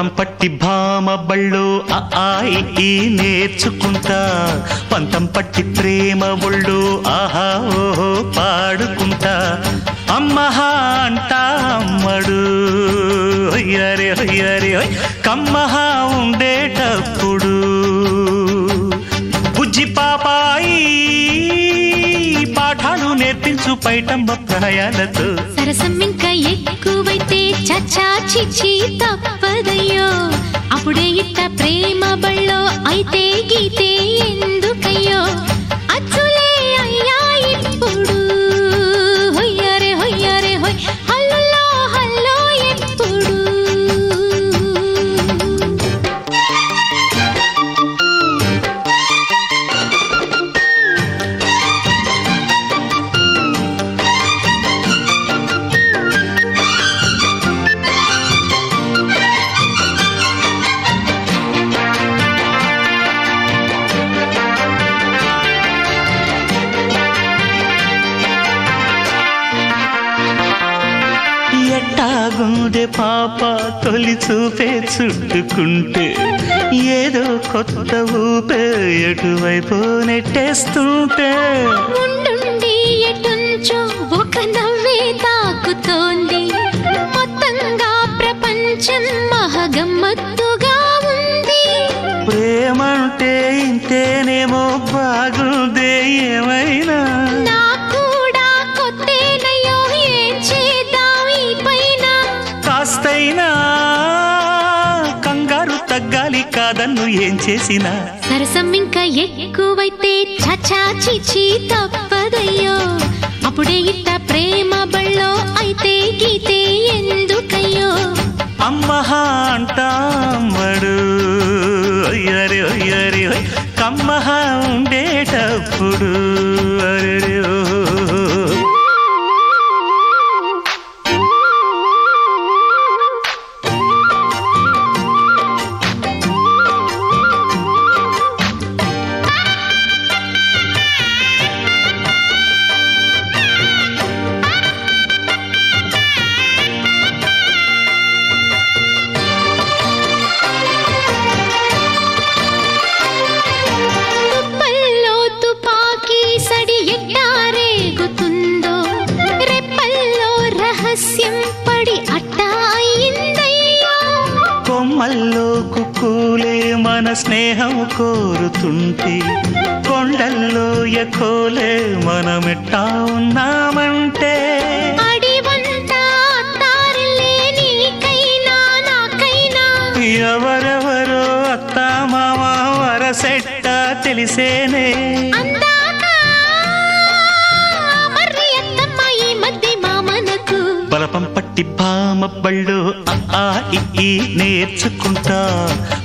బలపం పట్టి భామ బళ్ళు ఈ నేర్చుకుంటా పంతం పట్టి ప్రేమ ఒళ్ళు ఆహా ఓహో పాడుకుంటా అమ్మహా అంటా అమ్మడు హొయ్యరే హొయ్యరే కమ్మహా ఉండేటప్పుడు బుజ్జి పాపాయి పాఠాలు నేర్పించు పైటమ్మ ప్రాయాలతో సరసం ఇంకా ఎక్కువైతే చచ్చా చిచి తప్పదయ్యో అప్పుడే ఇట్ట ప్రేమ బళ్ళో అయితే గీతే ఎందుకయ్యో అచ్చులే అయ్యా ఇప్పుడు హొయ్యరే హొయ్యరే హొయ్ హల్లో హల్లో ఎప్పుడు ఎట్టాగుండే పాప తొలి చూపే చుట్టుకుంటే ఏదో కొత్త ఊపే ఎటువైపు నెట్టేస్తుంటే ఉండుండి ఎటుంచో ఒక నవ్వే తాకుతోంది మొత్తంగా ప్రపంచం మహగమ్మత్తుగా ఉంది ప్రేమంటే ఇంతేనేమో బాగుందే ఏమైనా కాస్తైనా కంగారు తగ్గాలి కాదన్ను ఏం చేసినా సరసం ఇంకా ఎక్కువైతే చచా చిచి తప్పదయ్యో అప్పుడే ఇట్ట ప్రేమ బళ్ళో అయితే గీతే ఎందుకయ్యో అమ్మహా అంటామడు అయ్యరే అయ్యరే కమ్మహా ఉండేటప్పుడు అరే కొమ్మల్లో కుక్కూలే మన స్నేహం కోరుతుంటే కొండల్లో ఎకోలే మనమెట్టా ఉన్నామంటే ఎవరెవరో అత్తా మామ వరసెట్ట తెలిసేనే బలపం పట్టి భామ బళ్ళు ఈ నేర్చుకుంటా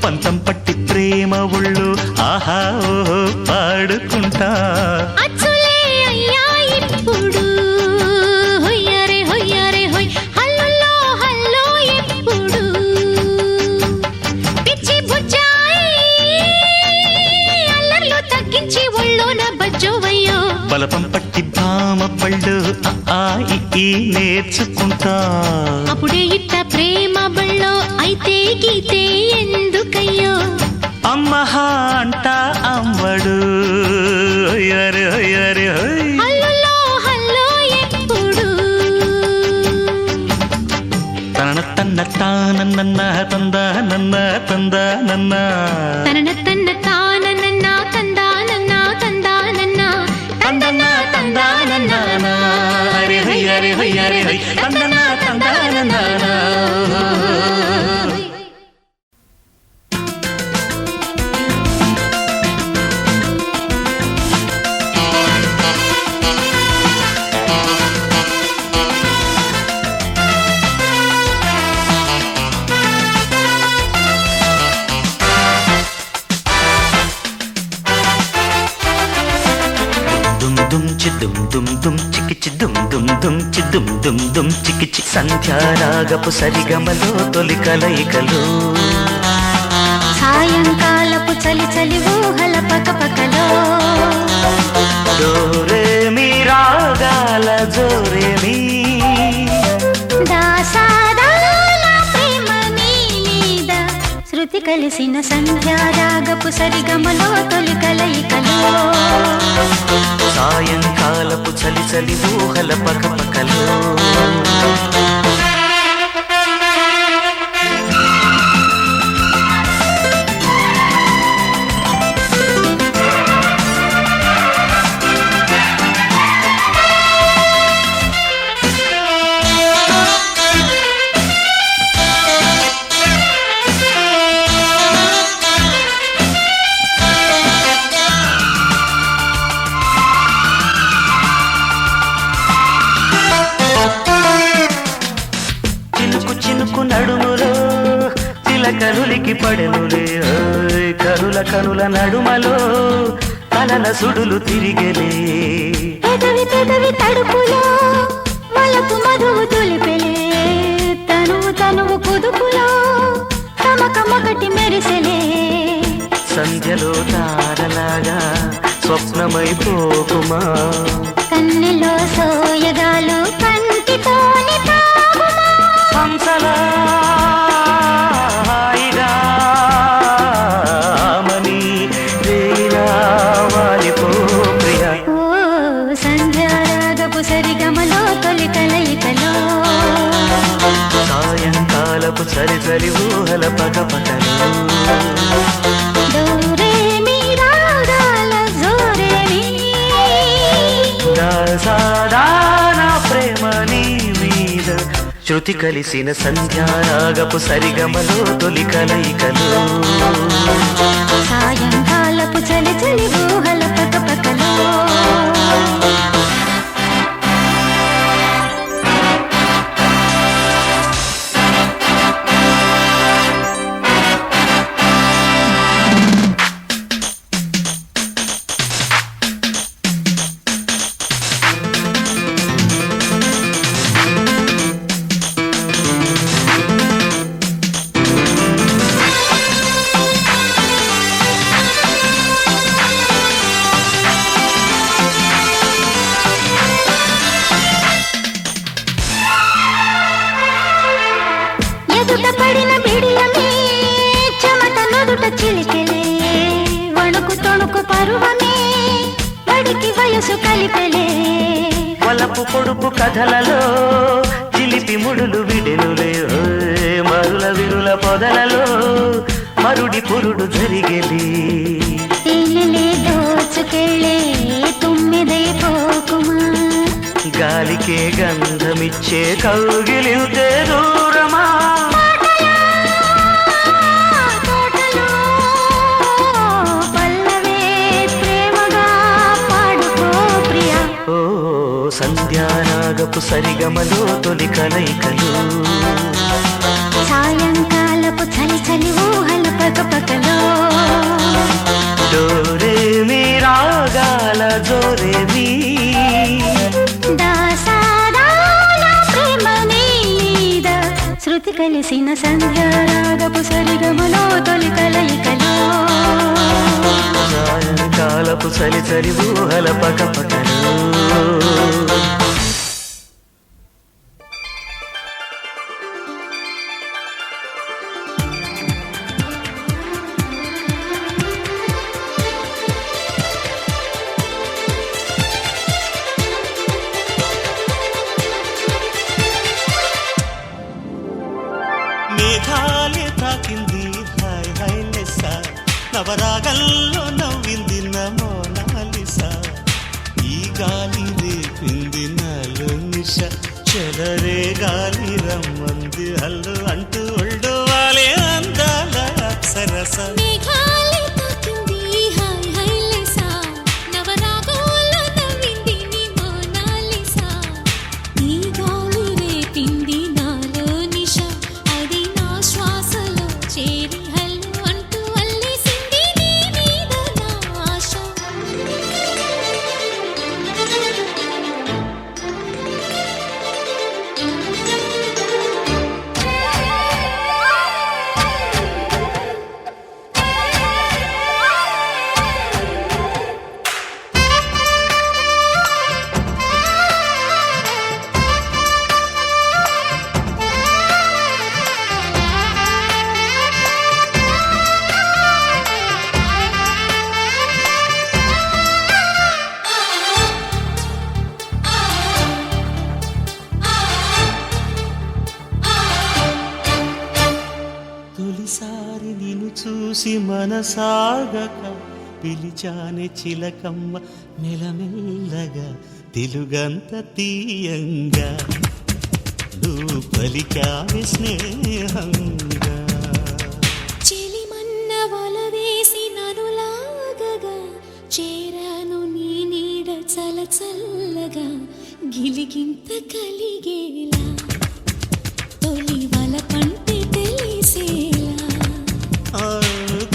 పంతం పట్టి ప్రేమ ఒళ్ళు ఆహా ఓహో పాడుకుంటా అచ్చులే అయ్యా ఇప్పుడు హొయ్యరే హొయ్యరే హొయ్ హల్లో హల్లో ఎప్పుడు పిచ్చి బుజ్జాయి అల్లర్లు తగ్గించి ఒళ్ళోన బజ్జోవయ్యో బలపం పట్టి భామ బళ్ళు ఈ నేర్చుకుంటా అప్పుడే ఇట్ట ప్రేమ బళ్ళో అయితే గీతే ఎందుకయ్యో అమ్మహా అంటా అమ్మడు హొయ్యరే హొయ్యరే హల్లో హల్లో ఎప్పుడు తన తన్న తానన్న తందా నన్న తందా నన్న తన తన్న తానన్న తందా నన్న తందా నన్న తందన్న తందా నన్న హరి హరి హరి హరి తందన తందన చికిచి సంధ్యారాగపు సరిగమలో తొలి కలయికలు సాయంకాలపు చలి చలి ఊహల పకపకలో డోరే మీ రాగాల జోరే మీ దాసాదాల ప్రేమ మీద కలిసిన సంధ్యారాగపు సరిగమలో తొలి కలయికలో సాయంకాలపు చలి చలి ఊహల పకపకలో నడుములో తిలకనులికి పడెనులే కనుల కనుల నడుమలో తలల సుడులు తిరిగెలే పెదవి పెదవి తడుపులో మలపు మధువు తొలిపెలే తనువు తనువు కుదుపులో తమకమొకటి మెరిసెలే సంధ్యలో తారలాగా స్వప్నమైపోకుమా కన్నెలో సోయగాలు కంటితోని తాగుమా హంసలా హాయిగా మని రేలా వాలిపో ప్రియా ఓ సంధ్యారాగపు సరిగమలో తొలి కలయికలో సాయంకాలపు చలి చలి ఊహల పగపగలు దోరేమి రాగాల జోరేమి సాధారణ ప్రేమ నీ మీద శృతి కలిసిన సంధ్యారాగపు సరిగమలో తొలి కలయికలు సాయంకాలపు చలి చలి ఊహల పకపకలో ఎదుట పడిన బిడియమే చెమట నొదుట చిలికెలే వణుకు తొణుకు పరువమే బడికి వయసు కలిపెలే వలపు పొడుపు కథలలో చిలిపి ముడులు విడెనులే మరుల విరుల పొదలలో మరుడి పురుడు జరిగెలి తేనెలే దోచుకెళ్ళే తుమ్మిదై పోకుమా గాలికే గంధమిచ్చే కౌగిలింతే దూరమా తోటలో పల్లవే ప్రేమగా పాడుకో ప్రియా ఓ సంధ్యారాగపు సరిగమలో తొలి కలయికలు సాయంకాలపు చలి చలి ఊహల పకపకలో డోరేమి రాగాల జోరేమి దాసారాల ప్రేమ మీద శృతి కలిసిన సంధ్యారాగపు సరిగమలో తొలి కలయికలో సాయంకాలపు చలి చలి ఊహల పకపకలు మేఘాలే తాకింది హాయ్ హాయ్ లెస్సా నవరాగల్లో నవ్వింది నమోనాలిసా ఈ గాలి రేపింది నాలో నిష చెలరే గాలి రమ్మంది హల్లు అంటూ ఒళ్ళు వాలే అందాల అప్సరస మేఘాలే తాకింది హాయ్ హాయ్ లెసా నవరాగంలో నవ్వింది నీ మోనాలిసా ఈ గాలి రేపింది నాలో నిష అది నా శ్వాసలో చేరి హల్లు అంటూ అల్లేసింది నీ మీద నా ఆశ చూసి మనసాగక పిలిచానే చిలకమ్మ మెలమెల్లగా తెలుగంత తీయంగా నువ్వు పలికావే స్నేహంగా చెలిమన్న వల వేసి నన్ను లాగగా చేరాను నీ నీడ చలచల్లగా గిలిగింత కలిగేలా తొలి వల కంటే తెలిసేలా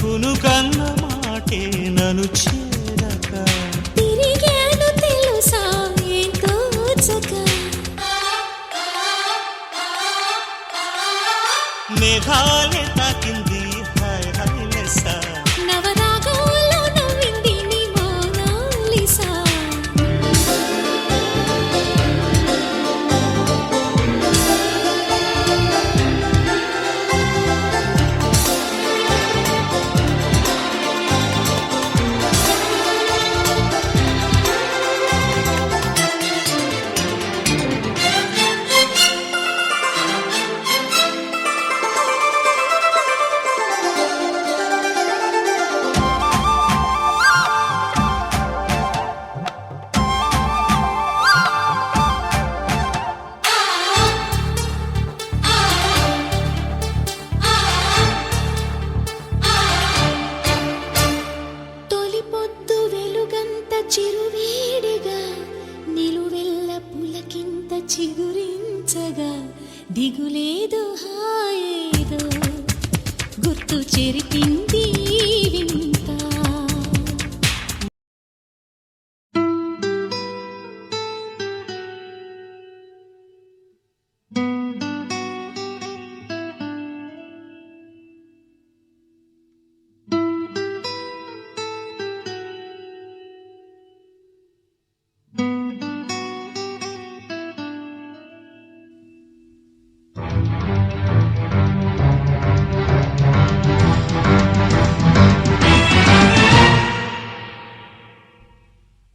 కునుకన్న మాటే నన్ను చేరక తిరిగాను తెలుసా ఎంతో చక్క మేఘాలే తాకింది హాయ్ హాయ్ లెస్సా నవరాగంలో నవ్వింది నీ మోనాలిసా తొలి పొద్దు వెలుగంత చిరువేడిగా నిలువెల్ల పులకింత చిగురించగా దిగులేదో హాయేదో గుర్తు చెరిపింది వింత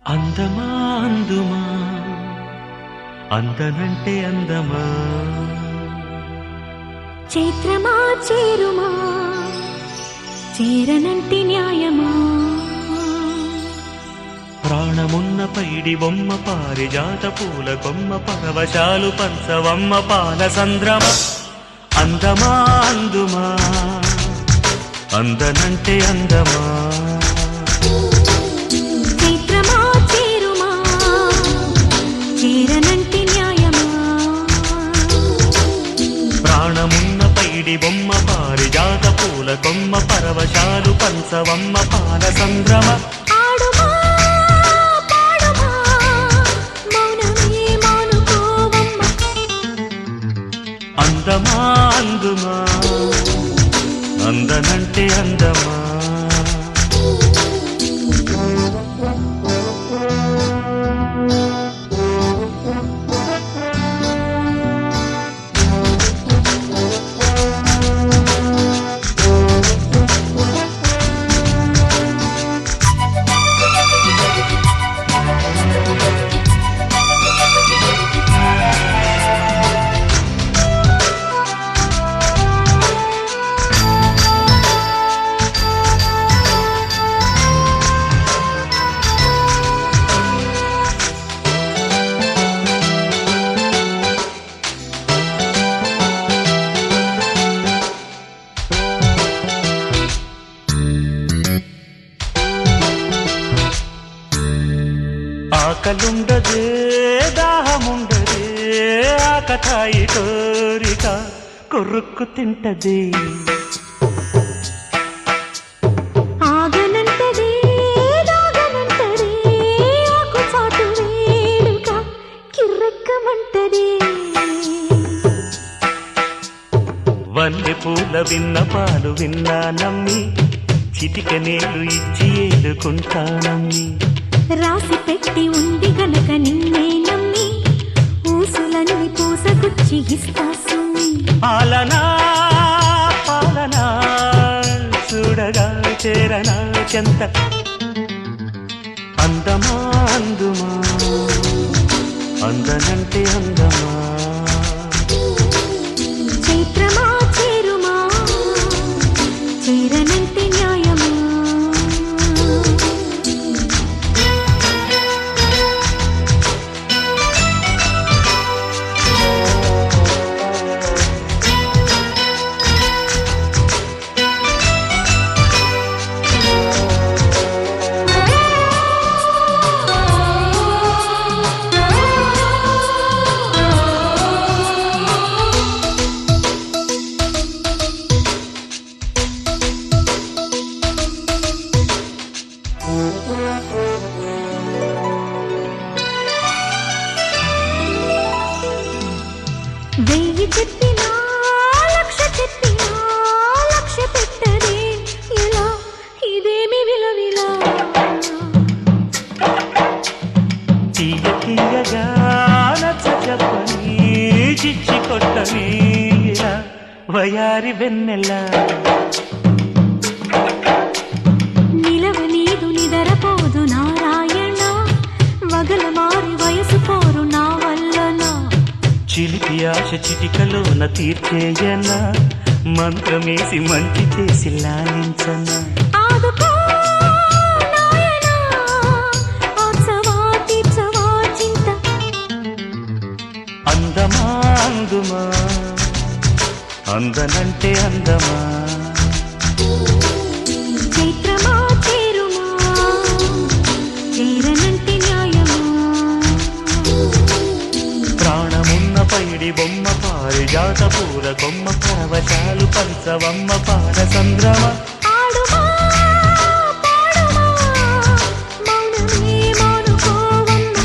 అందమా అందుమా అందనంటే అందమా చైత్రమా చేరుమా చేరనంటి న్యాయమా ప్రాణమున్న పైడి బొమ్మ పారిజాత పూల కొమ్మ పరవశాలు పంచవమ్మ పాల సంద్రమ అందమా అందుమా అందనంటే అందమా చైత్రమా చేరుమా చేరనంటి న్యాయమా ప్రాణమున్న పైడి బొమ్మ పారిజాత పూల కొమ్మ పరవశాలు పంచవమ్మ పాల సంద్రమ ఆడుమా పాడుమా మౌనమే మానుకోవమ్మ అందమా అందుమా అందనంటే అందమా ఆకలుండదే దాహముండదే ఆకతాయి కోరిక కొరుక్కు తింటదే ఆగనంటదే దాగనంటదే ఆకుచాటు వేడుక కిర్రెక్కమంటదే వల్లె పూల విన్నపాలు విన్నా నమ్మి చిటిక నేలు ఇచ్చి ఏలుకుంటానమ్మి రాసి పెట్టి ఉంది గనక నిన్నే నమ్మి ఊసులన్నీ పూసగుచ్చి ఇస్తా సుమ్మి పాలనా పాలనా చూడగా చేరనా చెంత అందమా అందుమా అందనంటే అందమా చైత్రమా చేరుమా చేరనంటే న్యాయమా వెయ్యి చెప్పినా లక్ష చెప్పినా లక్ష పెట్టదే ఇలా ఇదేమి విలవిలా తీయ తీయగా నచ్చ చెప్పని చిచ్చి కొట్టని ఇలా వయారి వెన్నెల నిలవ నీదు నిదరపోదు నారాయణ వగల మారి వయసు పోరు నా వల్లనా చిలిపి ఆశ చిటికలోన తీర్చేయన మంత్రమేసి మంచి చేసి లాలించన ఆదుకో నాయనా ఆత్సవా తీర్చవా చింత అందమా అందుమా అందనంటే అందమా చైత్రమా చేరుమా చేరనంటే న్యాయమా ప్రాణమున్న పైడి బొమ్మ పారిజాత పూల కొమ్మ పరవశాలు పంచవమ్మ పార సంద్రమ ఆడుమా పాడుమా మౌనమే మౌనుకోవమ్మ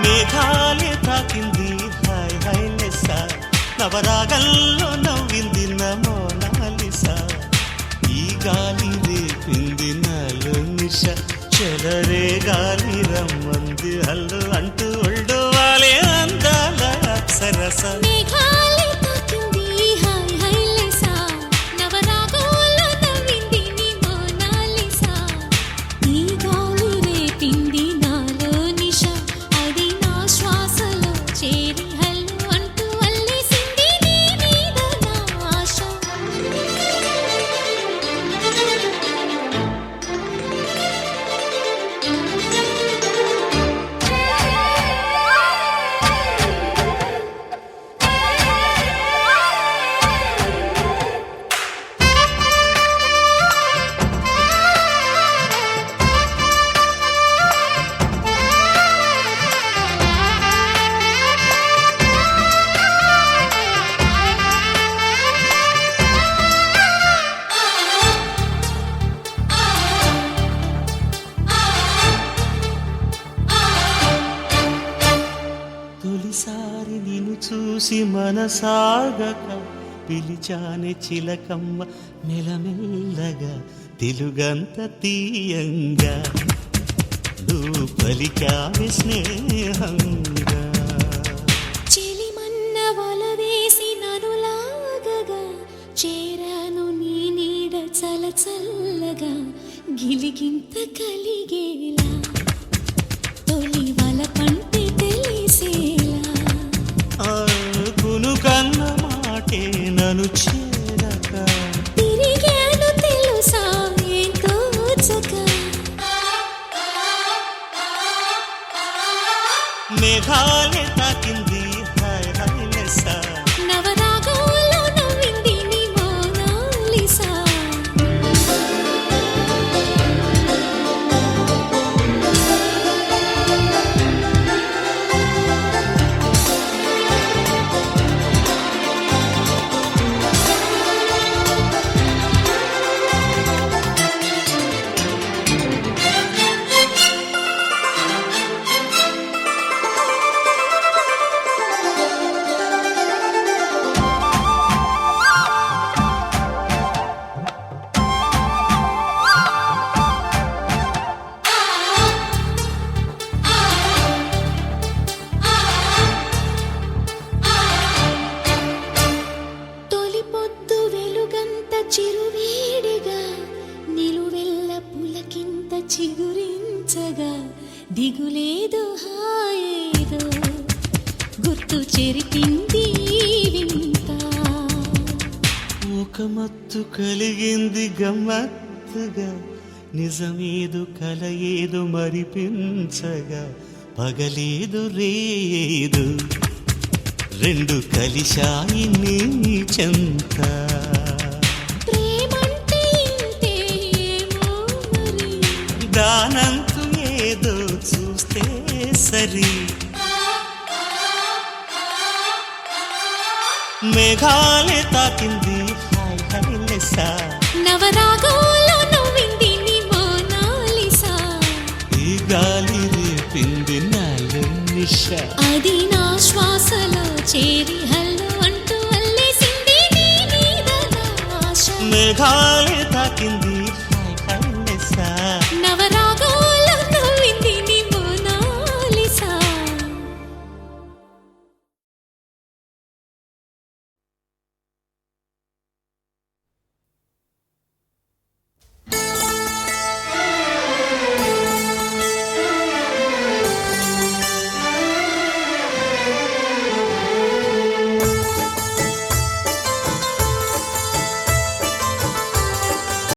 మేఘాలే తాకింది హాయ్ హాయ్ లెస్స నవరాగల్లో నవ్వింది నమోనాలిస ఈ గాలి రేపింది నాలో నిష చెలరే గాలి రమ్మంది హల్లు అంటూ ఒళ్ళు వాలే అందాల అప్సరస మేఘాలే తాకింది హాయ్ హాయ్ లెసా నవరాగంలో నవ్వింది నీ మోనాలిసా ఈ గాలి రేపింది నాలో నిష అది నా శ్వాసలో చేరి హల్లు అంటూ అల్లేసింది నీ మీద నా ఆశ తొలిసారి నిన్ను చూసి మనసాగక పిలిచానే చిలకమ్మ మెలమెల్లగా తెలుగంత తీయంగా నువ్వు పలికావే స్నేహంగా చెలిమన్న వల వేసి నన్ను లాగగా చేరాను నీ నీడ చలచల్లగా గిలిగింత కలిగేలా తొలి వల పంటే తెలిసేలా కును కన్న మాటే నన్ను చేరక తిరిగాను తెలుసా ఎంతో చక మేఘాలే తాకింది హాయ్ హాయ్ లెస్స నవరాగంలో నవ్వింది నీ మోనాలిసా తొలి పొద్దు వెలుగంత చిరువేడిగా నిలువెల్ల పులకింత చిగురించగా దిగులేదో హాయేదో గుర్తు చెరిపింది వింత ఒక మత్తు కలిగింది గమ్మత్తుగా నిజమేదు కల ఏదు మరిపించగా పగలేదు రేదు రెండు కలిశాయి నీ చెంత ప్రేమంటే ఇంతేమో మరి. దానంతు ఏదో చూస్తే సరి మేఘాలే తాకింది హాయ్ హాయ్ లెస్సా నవరాగంలో నవ్వింది నీ మోనాలిసా. ఈ గాలి రేపింది నాలో నిషా అది నా శ్వాసలో చేరి హల్లు అంటూ అల్లేసింది నీ మీద నా ఆశ. మేఘాలే తాకింది